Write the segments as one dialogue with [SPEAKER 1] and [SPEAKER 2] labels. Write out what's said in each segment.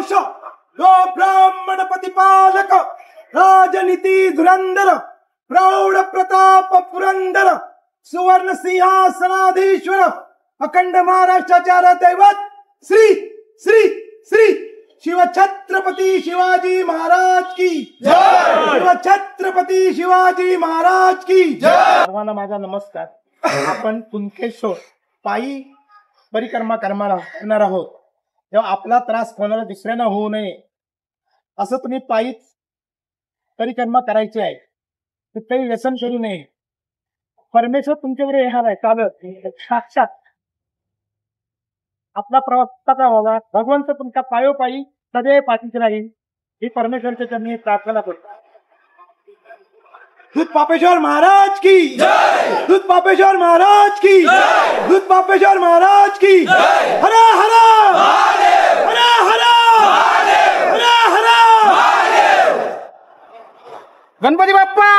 [SPEAKER 1] वंश यो ब्राह्मण प्रतिपालक राजनीति धुरंधर प्रौढ प्रताप पुरंदर सुवर्ण सिंहासनाधीश्वर अखंड महाराष्ट्राचे दैवत श्री श्री श्री शिव छत्रपती शिवाजी महाराज की जय। शिव छत्रपती शिवाजी महाराज की जय।
[SPEAKER 2] सर्वांना माझा नमस्कार। आपण कुणकेश्वर पायी परिक्रमा करणार आहोत। तेव्हा आपला त्रास कोणाला दुसऱ्यांना होऊ नये असं तुम्ही पायीच परिक्रमा करायची आहे। तर काही व्यसन करू नये। परमेश्वर तुमच्यावर येणार आहे चालत साक्षात आपला प्रवास कसा व्हावा भगवंत तुमच्या पायोपायी सदैव पाठीशी राहील ही परमेश्वरच्या चरणी प्रार्थना करतो।
[SPEAKER 1] दूध पापेश्वर महाराज की जय। दूध पापेश्वर महाराज की जय। दूध पापेश्वर महाराज की जय। हरा हरा महादेव हरा हरा महादेव हरा हरा महादेव।
[SPEAKER 2] गणपती बाप्पा।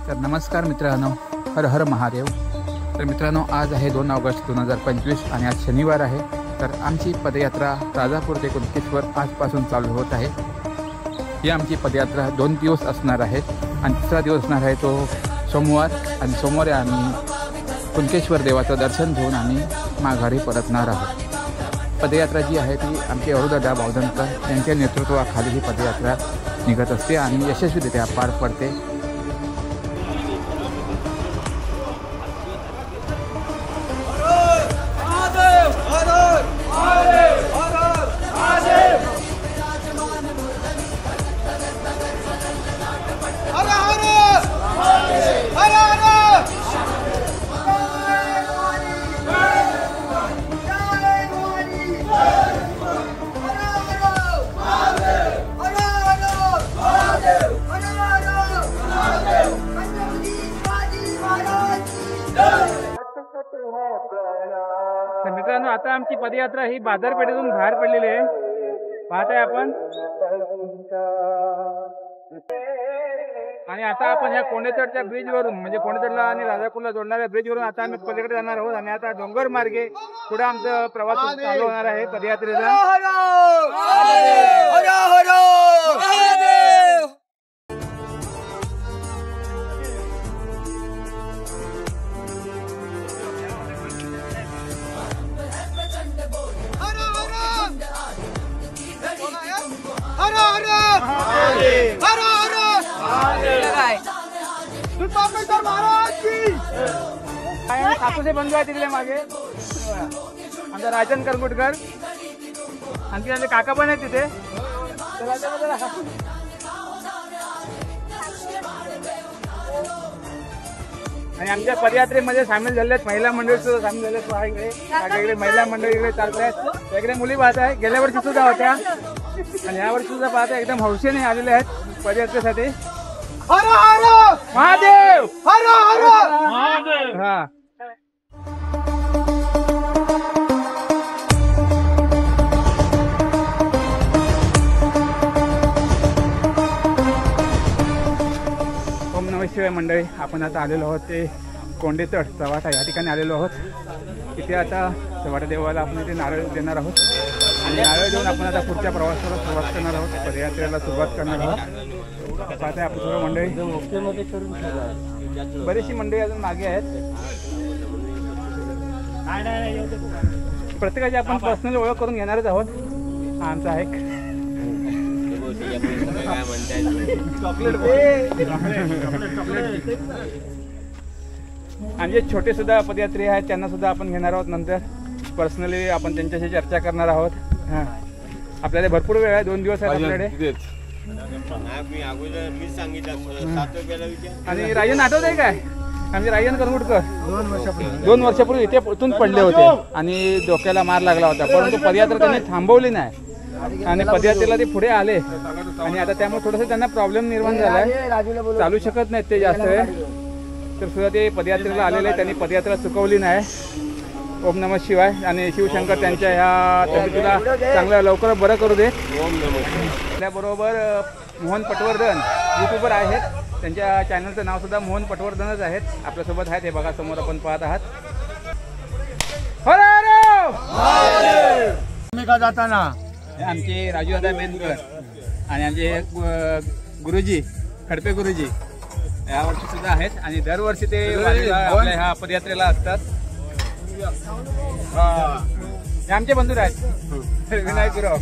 [SPEAKER 3] तर नमस्कार मित्रांनो, हर हर महादेव। तर मित्रांनो, आज आहे 2 ऑगस्ट 2025 आणि आज शनिवार आहे। तर आमची पदयात्रा राजापूर ते कुणकेश्वर आजपासून चालू होत आहे। ही आमची पदयात्रा 2 दिवस असणार आहे आणि तिसरा दिवस असणार आहे तो सोमवार। आणि सोमवारी आम्ही कुणकेश्वर देवाचं दर्शन घेऊन आम्ही माघारी परतणार आहोत। पदयात्रा जी आहे ती आमचे अरुदादा बावधनकर यांच्या नेतृत्वाखाली ही पदयात्रा निघत असते आणि यशस्वीरित्या पार पडते।
[SPEAKER 4] तर मित्रांनो, आता आमची पदयात्रा ही बाजारपेठेतून बाहेर पडलेली आहे। पाहताय आपण। आणि आता आपण ह्या कोंडेतडच्या ब्रिज वरून म्हणजे कोंडेतडला आणि राजापूरला जोडणाऱ्या ब्रिज वरून आता आम्ही पलीकडे जाणार आहोत आणि आता डोंगर मार्गे पुढे आमचा प्रवास चालू होणार आहे पदयात्रेचा। सातूचे बंधू आहे तिकडे मागे आमचा राजन करगुटकर, आणखी आमचे काका पण आहेत तिथे। आणि आमच्या पदयात्रेमध्ये सामील झाले आहेत महिला मंडळ सुद्धा सामील झाले आहेत। इकडे महिला मंडळ इकडे चालत आहेत, इकडे मुली पाहत आहे। गेल्या वर्षी सुद्धा होत्या आणि या वर्षी सुद्धा पाहत आहे, एकदम हौशेने आलेले आहेत पदयात्रेसाठी।
[SPEAKER 1] हर हर
[SPEAKER 4] महादेव
[SPEAKER 1] हर हर महादेव।
[SPEAKER 4] हा, ओम नमः शिवाय मंडळी, आपण आता आलेलो आहोत ते कोंडेतड चव्हाटा या ठिकाणी आलेलो आहोत। इथे आता चव्हाटा देवाला आपण इथे नारळ देणार आहोत आणि नारळ देऊन आपण आता पुढच्या प्रवासाला सुरुवात करणार आहोत, पदयात्रेला सुरुवात करणार आहोत। पाहताय आपण सर्व मंडळी, बरीचशी मंडळी अजून मागे आहेत। प्रत्येकाची आपण पर्सनल ओळख करून घेणारच आहोत। हा आमचा आहे आमचे छोटे सुद्धा पदयात्री आहेत, त्यांना सुद्धा आपण घेणार आहोत। नंतर पर्सनली आपण त्यांच्याशी चर्चा करणार आहोत। हा, आपल्याला भरपूर वेळ आहे, 2 दिवस आहेत आपल्याकडे। आणि राजन आठवत आहे काय? आमचे राजन करगुटकर 2 वर्षापूर्वी इथे इथून पडले होते आणि डोक्याला मार लागला होता, परंतु पदयात्रा त्यांनी थांबवली नाही आणि पदयात्रेला ते पुढे आले आणि आता त्यामुळे थोडंसं त्यांना प्रॉब्लेम निर्माण झालाय, चालू शकत नाहीत ते जास्त वेळ। तर सुद्धा ते पदयात्रेला आलेले, त्यांनी पदयात्रा चुकवली नाही। ओम नमः शिवाय आणि शिवशंकर त्यांच्या ह्या तब्येतीला चांगलं लवकर बरं करू दे। त्याबरोबर मोहन पटवर्धन यूट्यूबर आहेत, त्यांच्या चॅनलचं नाव सुद्धा मोहन पटवर्धनच आहेत, आपल्यासोबत आहेत। हे बघा समोर आपण पाहत आहात। हर हर
[SPEAKER 2] जाताना
[SPEAKER 4] आमचे राजूदादा मेनकर आणि आमचे गुरुजी खडपे गुरुजी यावर्षी सुद्धा आहेत आणि दरवर्षी ते आपल्या ह्या पदयात्रेला असतात. हे आमचे बंधू आहेत विनायक गुरव.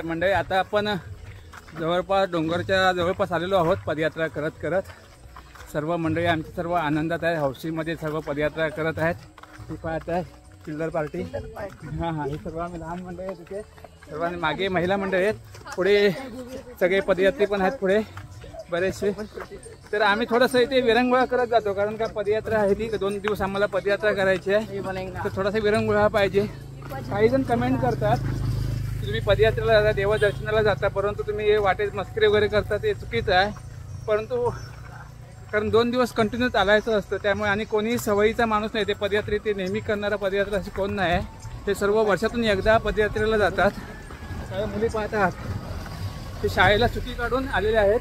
[SPEAKER 4] मंडळी आता आपण जवळपास डोंगरच्या जवळपास आलेलो आहोत पदयात्रा करत करत. सर्व मंडळी आमची सर्व आनंदात आहे. हौशीमध्ये सर्व पदयात्रा करत आहेत. ती पाहत आहे चिल्ड्रन पार्टी. हां हे सर्व आम्ही लहान मंडळी आहेत तिथे. सर्वांनी मागे महिला मंडळी आहेत. पुढे सगळे पदयात्री पण आहेत पुढे बरेचसे. तर आम्ही थोडंसं इथे विरंगुळा करत जातो कारण का पदयात्रा आहे ती 2 दिवस आम्हाला पदयात्रा करायची आहे. तर थोडासा विरंगुळा पाहिजे. काही जण कमेंट करतात तुम्ही पदयात्रेला जाता देवदर्शनाला जाता परंतु तुम्ही वाटेत मस्करी वगैरे करता ते चुकीचं आहे. परंतु कारण 2 दिवस कंटिन्यू चालायचं असतं त्यामुळे आणि कोणी सवयीचा माणूस नाही. ते पदयात्रे ते नेहमी करणारा पदयात्रा अशी कोण नाही आहे. ते सर्व वर्षातून एकदा पदयात्रेला जातात. काही मुली पाहतात ते शाळेला सुट्टी काढून आलेले आहेत.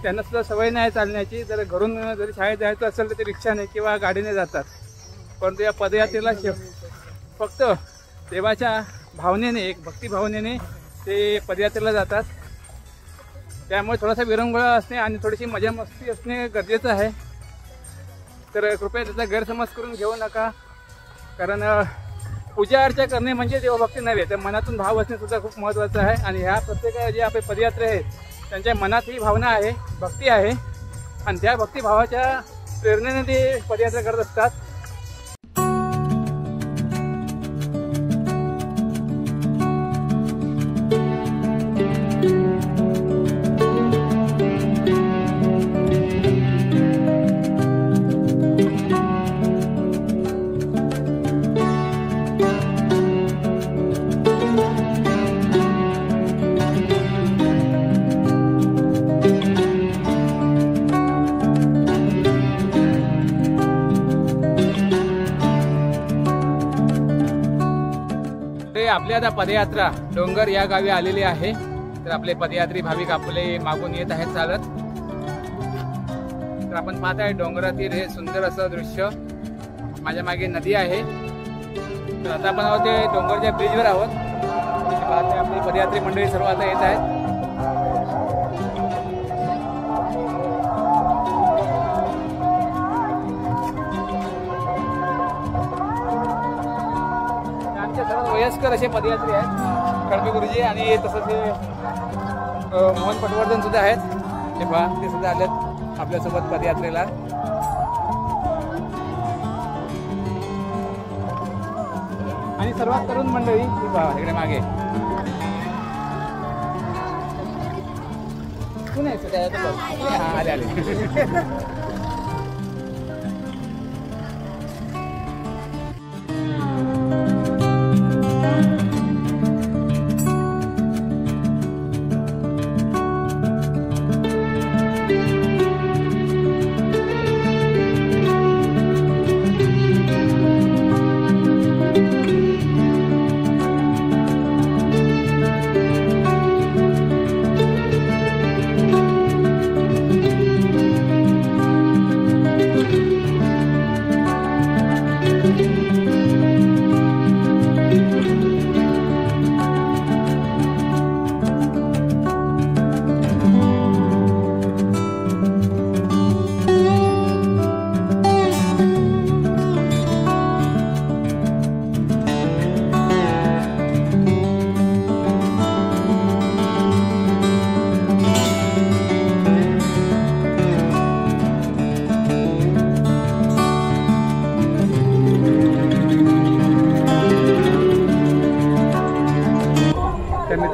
[SPEAKER 4] त्यांना सुद्धा सवय नाही चालण्याची. जर घरून जरी शाळेत जायचं असेल तर ते रिक्षाने किंवा गाडीने जातात. परंतु या पदयात्रेला फक्त देवाच्या भावनेने एक भक्तिभावनेने ते पदयात्रेला जातात. त्यामुळे थोडासा विरंगुळा असणे आणि थोडीशी मजा मस्ती असणे गरजेचं आहे. तर कृपया त्याचा गैरसमज करून घेऊ नका. कारण पूजा अर्चा करणे म्हणजे देवभक्ती नव्हे तर मनातून भाव असणे सुद्धा खूप महत्त्वाचं आहे. आणि ह्या प्रत्येक जे आपले पदयात्रे आहेत त्यांच्या मनात ही भावना आहे भक्ती आहे आणि त्या भक्तिभावाच्या प्रेरणेने ते पदयात्रा करत असतात. आपल्या आता पदयात्रा डोंगर या गावी आलेली आहे. तर आपले पदयात्री भाविक आपले मागून येत आहेत चालत. तर आपण पाहत आहे डोंगरातील हे सुंदर असं दृश्य. माझ्या मागे नदी आहे. तर आता आपण आहोत ते डोंगरच्या ब्रिजवर आहोत. पाहते आपली पदयात्री मंडळी सर्व आता येत आहेत. वयस्कर असे पदयात्री आहेत खडपे गुरुजी आणि तसंच हे मोहन पटवर्धन सुद्धा आहेत. हे पहा ते सुद्धा आलेत आपल्यासोबत पदयात्रेला. आणि सर्वात तरुण मंडळी ही पहा इकडे मागे कोण आहे. आले आले.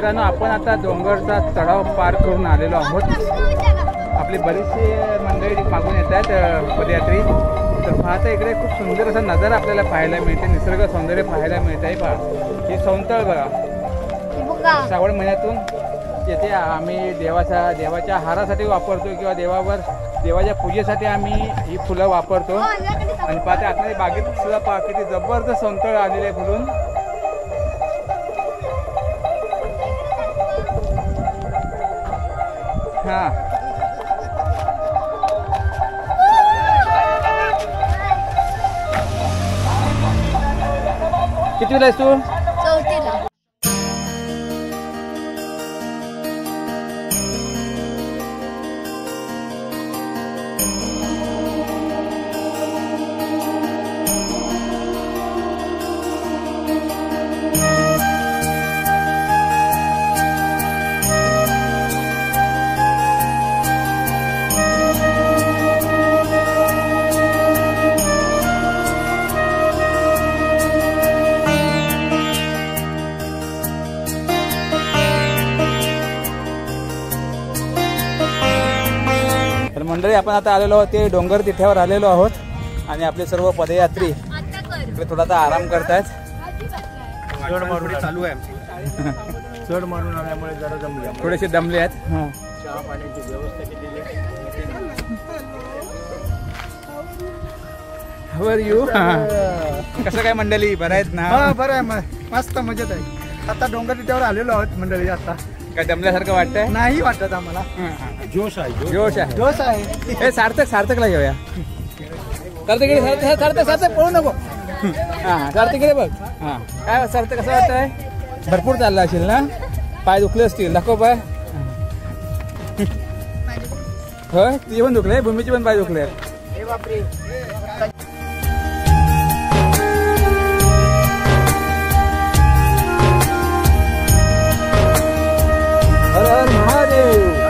[SPEAKER 4] मित्रांनो, आपण आता डोंगरचा चढाव पार करून आलेलो आहोत. आपली बरीचशी मंडळी मागून येत आहेत पदयात्री. तर पाहता इकडे खूप सुंदर असा नजारा आपल्याला पाहायला मिळते, निसर्ग सौंदर्य पाहायला मिळत आहे. पहा ही सौंतळ बघा, श्रावण महिन्यातून येथे आम्ही देवाच्या हारासाठी वापरतो किंवा देवाच्या पूजेसाठी आम्ही ही फुलं वापरतो. आणि पाहता आतमध्ये बागेत सुद्धा पहा किती जबरदस्त सौंतळ आलेले आहे फुलून. हा कितीला आहेस तू?
[SPEAKER 5] चौथीला.
[SPEAKER 4] मंडळी, आपण आता आलेलो आहोत ते डोंगर तिठ्यावर आलेलो आहोत आणि आपले सर्व पदयात्री इकडे थोडासा आराम करतायत.
[SPEAKER 2] चढ मारून चालू आहे आमची. चढ मारून आल्यामुळे जरा दमले,
[SPEAKER 4] थोडेसे दमले आहेत.
[SPEAKER 2] चहा पाण्याची व्यवस्था केलेली आहे.
[SPEAKER 4] How are you? कसं काय मंडळी, बरं आहेत ना?
[SPEAKER 2] बरं आहे, मस्त मजेत आहे. आता डोंगर तिट्यावर आलेलो आहोत मंडळी. आता
[SPEAKER 4] काय दमल्यासारखं वाटतंय?
[SPEAKER 2] नाही वाटत आम्हाला. जोश आहे,
[SPEAKER 4] जोश आहे,
[SPEAKER 2] जोश आहे.
[SPEAKER 4] हे सार्थकला घेऊया. सार्थक पळू नको. हा सार्थक इकडे बघ. हा काय सार्थक कसं वाटतंय? भरपूर चालला असेल ना? पाय दुखले असतील, दाखव पाय. होय, तुझे पण दुखले, भूमीचे पण पाय दुखले. हर हर महादेव.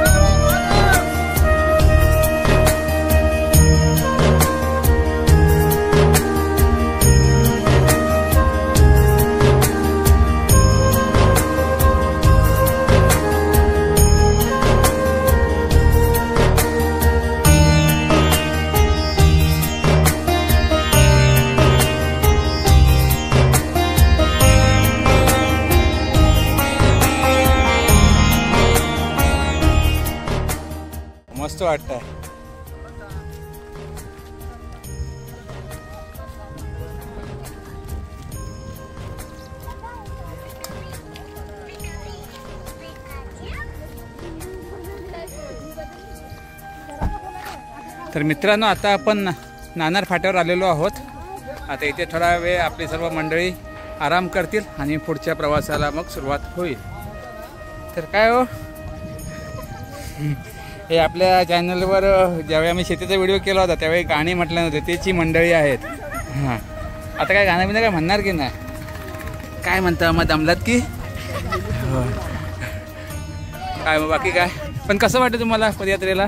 [SPEAKER 4] मस्त वाटतंय. तर मित्रांनो, आता आपण नाणार फाट्यावर आलेलो आहोत. आता इथे थोडा वेळ आपली सर्व मंडळी आराम करतील आणि पुढच्या प्रवासाला मग सुरुवात होईल. तर काय हो, हे आपल्या चॅनलवर ज्यावेळी आम्ही शेतीचा व्हिडिओ केला होता त्यावेळी गाणी म्हटलं नव्हते, त्याची मंडळी आहेत. हां, आता काय गाणं बिणं काय म्हणणार की नाही? काय म्हणता मग, दमलात की काय? मग बाकी काय, पण कसं वाटतं तुम्हाला पदयात्रेला?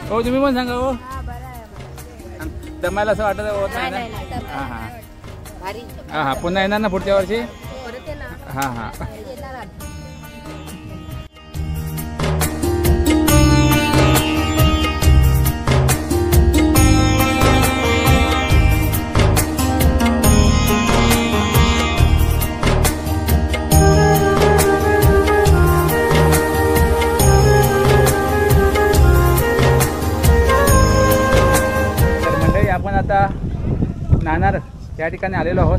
[SPEAKER 4] हो, तुम्ही पण सांगा. हो, दमायला असं वाटत होत नाही ना? हां हां हां हां, पुन्हा येणार ना पुढच्या वर्षी? हां हां. आपण आता नाणार या ठिकाणी आलेलो आहोत.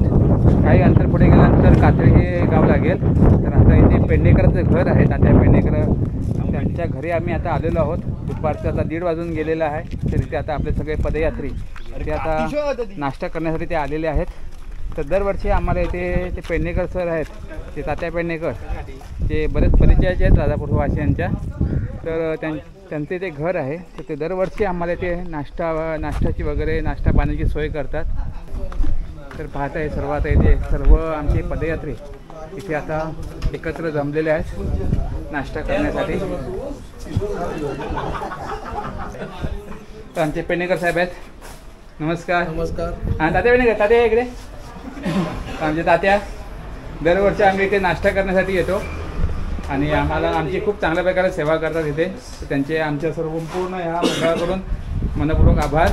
[SPEAKER 4] काही अंतर पुढे गेल्यानंतर कातळी हे गाव लागेल. तर आता इथे पेडणेकरांचं घर आहे. तात्या पेडणेकर, त्यांच्या घरी आम्ही आता आलेलो आहोत. दुपारचं आता 1:30 वाजून गेलेलं आहे. तर इथे आता आपले सगळे पदयात्री ते आता नाश्ता करण्यासाठी ते आलेले आहेत. तर दरवर्षी आम्हाला इथे ते पेडणेकर सर आहेत, ते तात्या पेडणेकर, ते बरेच परिचयाचे आहेत राजापूरवासियांच्या. तर त्यांचे ते घर आहे. तर ते दरवर्षी आम्हाला ते नाश्त्याची वगैरे नाश्ता पाण्याची सोय करतात. तर पाहता आहे सर्व आता इथे सर्व आमचे पदयात्री इथे आता एकत्र जमलेले आहेत नाश्ता करण्यासाठी. तर आमचे पेडणेकर साहेब आहेत. नमस्कार.
[SPEAKER 2] नमस्कार.
[SPEAKER 4] हां, तात्या पेडणेकर, तात्या इकडे. आमचे तात्या दरवर्षी आम्ही इथे नाश्ता करण्यासाठी येतो. आणि आम्हाला आमची खूप चांगल्या प्रकारे सेवा करतात इथे. तर त्यांचे आमच्या सर्व संपूर्ण ह्या मंडळाकडून मनपूर्वक आभार.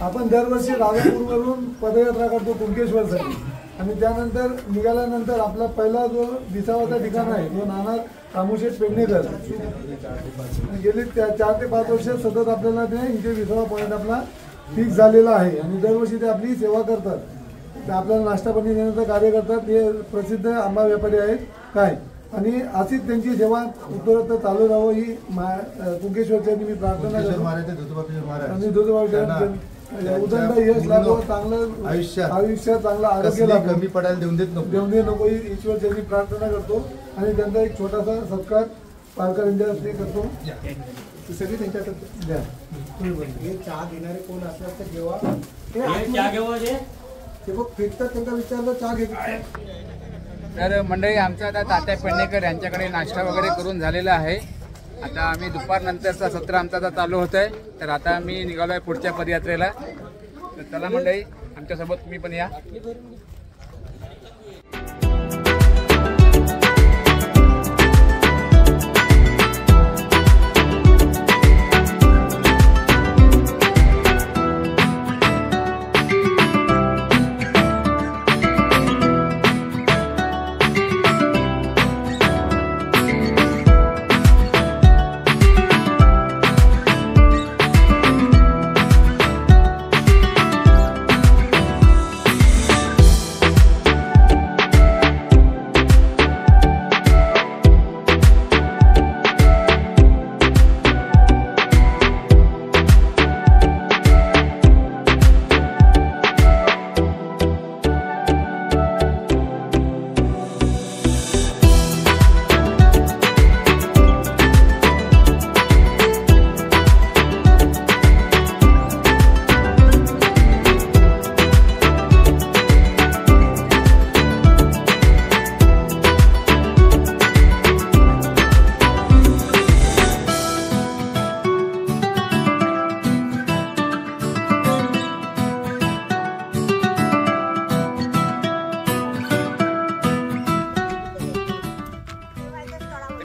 [SPEAKER 5] आपण दरवर्षी राजापूरवरून पदयात्रा करतो कुणकेश्वरसाठी आणि त्यानंतर निघाल्यानंतर आपला पहिला जो विसावाचा ठिकाण आहे तो नाना कामोशेठ पेडणेकर गेली 4 ते 5 वर्ष सतत आपल्याला ते इथे विसावा पॉईंट आपला फिक्स झालेला आहे आणि दरवर्षी ते आपली सेवा करतात. ते आपल्याला नाश्ता पाणी देण्याचं कार्य करतात. हे प्रसिद्ध आंबा व्यापारी आहेत काय आणि अशीच त्यांची सेवा उत्तरोत्तर चालू राहावं ही कुणकेश्वरच्या मी प्रार्थना करतो आणि उदंड यश लाभो, चांगलं आयुष्य चांगलं आरोग्य लाभो,
[SPEAKER 6] कमी पडायला देऊन
[SPEAKER 5] देऊ नको ही ईश्वर त्यांनी प्रार्थना करतो आणि त्यांचा एक छोटासा सत्कार पालकरांच्या हस्ते करतो. सगळी त्यांच्या द्या. हे चहा घेणारे कोण असतात तर जेव्हा ते बघ फिरतात त्यांना विचारलं चहा घेतात.
[SPEAKER 3] तर मंडळी आमचं आता तात्या पेडणेकर यांच्याकडे नाश्ता वगैरे करून झालेला आहे. आता आम्ही दुपारनंतरचा सत्र आमचा आता चालू होत आहे. तर आता मी निघालो आहे पुढच्या पदयात्रेला. तर चला मंडळी आमच्यासोबत तुम्ही पण या.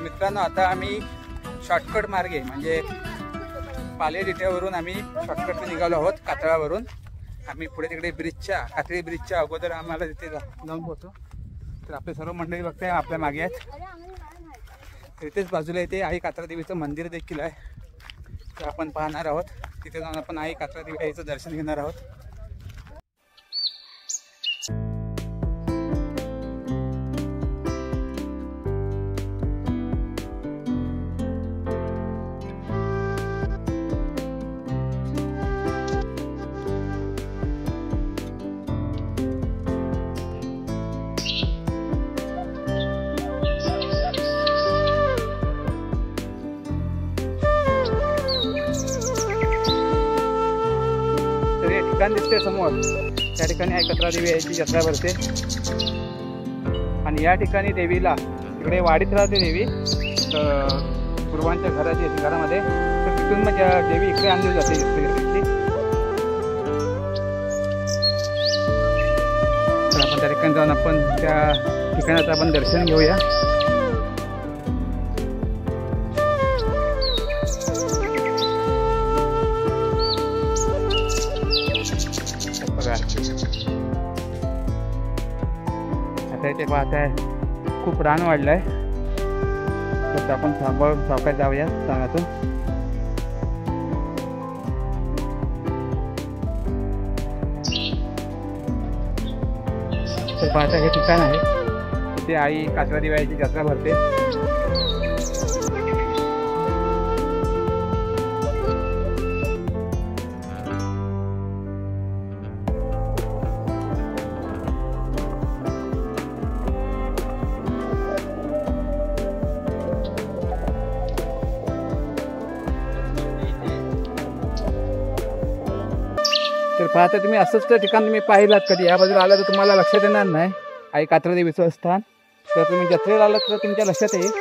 [SPEAKER 3] मित्रांनो आता आम्ही शॉर्टकट मार्गे म्हणजे पालेर इथेवरून आम्ही शॉर्टकट निघालो आहोत कातळावरून. आम्ही पुढे तिकडे कातळी ब्रिजच्या अगोदर आम्हाला तिथे जाऊन पोहोचू. तर आपले सर्व मंडळी बघताय आपल्या मागे आहेत. इथेच बाजूला इथे आई कात्रा देवीचं मंदिर देखील आहे. तर आपण पाहणार आहोत. तिथे जाऊन आपण आई कात्रा देवी आईचं दर्शन घेणार आहोत. ठिकाण दिसते समोर त्या ठिकाणी आई कात्रा देवी याची जत्रा भरते आणि या ठिकाणी देवीला इकडे वाडीत राहते देवी पूर्वांच्या घराची घरामध्ये. तर तिथून मग देवी इकडे आणली जाते. तर आपण त्या ठिकाणी जाऊन आपण त्या ठिकाणाचं आपण दर्शन घेऊया. आता इथे पाहताय खूप रान वाढलंय. तर आपण सावकाश जाऊया रानातून. तर पाहता हे ठिकाण आहे. इथे आई कात्रा देवी आईची जत्रा भरते.
[SPEAKER 4] पाहता तुम्ही असंच तर ठिकाण तुम्ही पाहिलात कधी या बाजूला आला तर तुम्हाला लक्षात येणार नाही आई कात्रा देवीचं स्थान. तर तुम्ही जत्रेला आलात तर तुमच्या लक्षात येईल.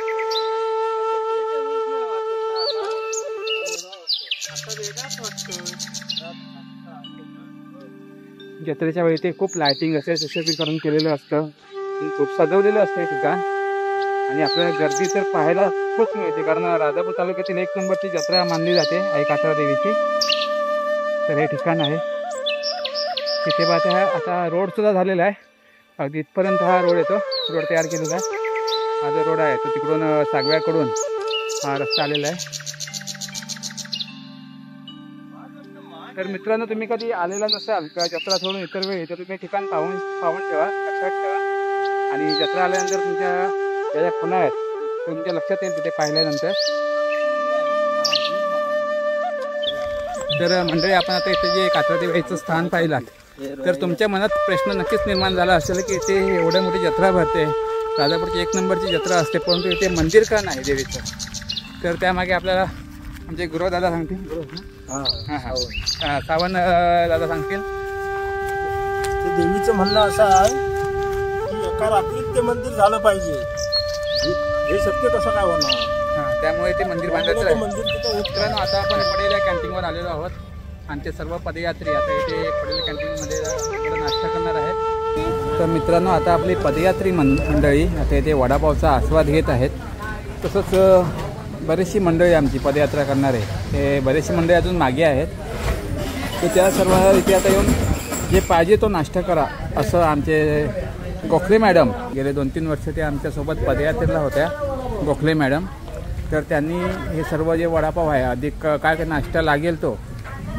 [SPEAKER 4] जत्रेच्या वेळी ते खूप लायटिंग असे सुशोभीकरण केलेलं असतं, खूप सजवलेलं असतं हे ठिकाण. आणि आपल्याला गर्दी तर पाहायला खूप मिळते कारण राजापूर तालुक्यातील 1 नंबरची जत्रा मानली जाते आई कात्रा देवीची. तर हे ठिकाण आहे तिथे पाहता आता रोड सुद्धा झालेला आहे. अगदी इथपर्यंत हा रोड येतो, रोड तयार केलेला आहे. हा जो रोड आहे तो तिकडून सागव्याकडून हा रस्ता आलेला आहे. तर मित्रांनो तुम्ही कधी आलेला नसाल किंवा जत्रा सोडून इतर वेळी तर तुम्ही ठिकाण पाहून ठेवा, लक्षात ठेवा. आणि जत्रा आल्यानंतर तुमच्या ज्या खुणा आहेत तुमच्या लक्षात येईल तिथे पाहिल्यानंतर. तर मंडळी आपण आता इथे जे कात्रा देवीचं स्थान पाहिलात तर तुमच्या मनात प्रश्न नक्कीच निर्माण झाला असेल की इथे एवढ्या मोठी जत्रा भरते, राजापूरची 1 नंबरची जत्रा असते, परंतु इथे मंदिर का नाही देवीचं. तर त्यामागे आपल्याला आमचे गुरु दादा सांगतील. सावंत दादा सांगतील.
[SPEAKER 2] देवीचं म्हणणं असं आहे की एका रात्रीत ते मंदिर झालं पाहिजे. हे शक्य कसं काय होणार?
[SPEAKER 4] त्यामुळे ते मंदिर बांधायचं आहे.
[SPEAKER 2] मंदिर तिथं
[SPEAKER 4] मित्रांनो आता आपण पडेल कॅन्टीनवर आलेलो आहोत आणि ते सर्व पदयात्री आता इथे पडेल कॅन्टीनमध्ये नाश्ता करणार आहेत. तर मित्रांनो आता आपली पदयात्री मंडळी आता इथे वडापावचा आस्वाद घेत आहेत. तसंच बरीचशी मंडळी आमची पदयात्रा करणारे हे बरेचशी मंडळी अजून मागे आहेत. तर त्या सर्व इथे आता येऊन जे पाहिजे तो नाश्ता करा असं आमचे गोखले मॅडम गेले 2-3 वर्ष ते आमच्यासोबत पदयात्रेला होत्या गोखले मॅडम. तर त्यांनी हे सर्व जे वडापाव आहे अधिक काय नाश्ता लागेल तो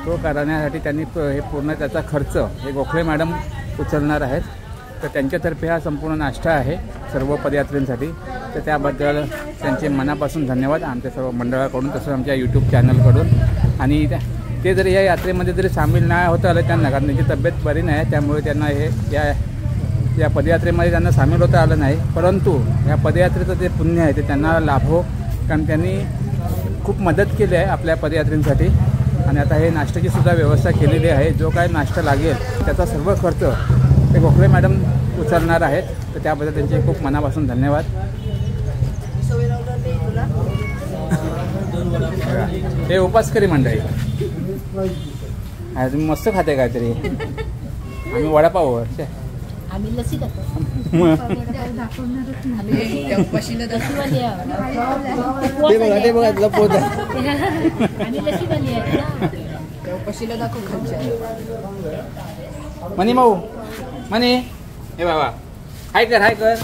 [SPEAKER 4] करण्यासाठी त्यांनी हे पूर्ण त्याचा खर्च हे गोखले मॅडम उचलणार आहेत. तर त्यांच्यातर्फे हा संपूर्ण नाश्ता आहे सर्व पदयात्रेंसाठी. तर त्याबद्दल त्यांचे मनापासून धन्यवाद आमच्या सर्व मंडळाकडून तसंच आमच्या यूट्यूब चॅनलकडून. आणि ते जरी या यात्रेमध्ये जरी सामील नाही होता आलं त्यांना कारण त्यांची तब्येत बरी नाही त्यामुळे त्यांना हे या पदयात्रेमध्ये त्यांना सामील होता आलं नाही. परंतु या पदयात्रेचं जे पुण्य आहे ते त्यांना लाभो कारण त्यांनी खूप मदत केली आहे आपल्या पदयात्रेसाठी. आणि आता हे नाश्त्याची सुद्धा व्यवस्था केलेली आहे. जो काय नाश्ता लागेल त्याचा सर्व खर्च ते गोखले मॅडम उचलणार आहेत. तर त्याबद्दल त्यांचे खूप मनापासून धन्यवाद. हे उपासकरी मंडळी तुम्ही मस्त खाते काहीतरी. आम्ही वडापाववर
[SPEAKER 6] आम्ही लसी
[SPEAKER 4] मनी भाऊ मनी हे बाबा हाय कर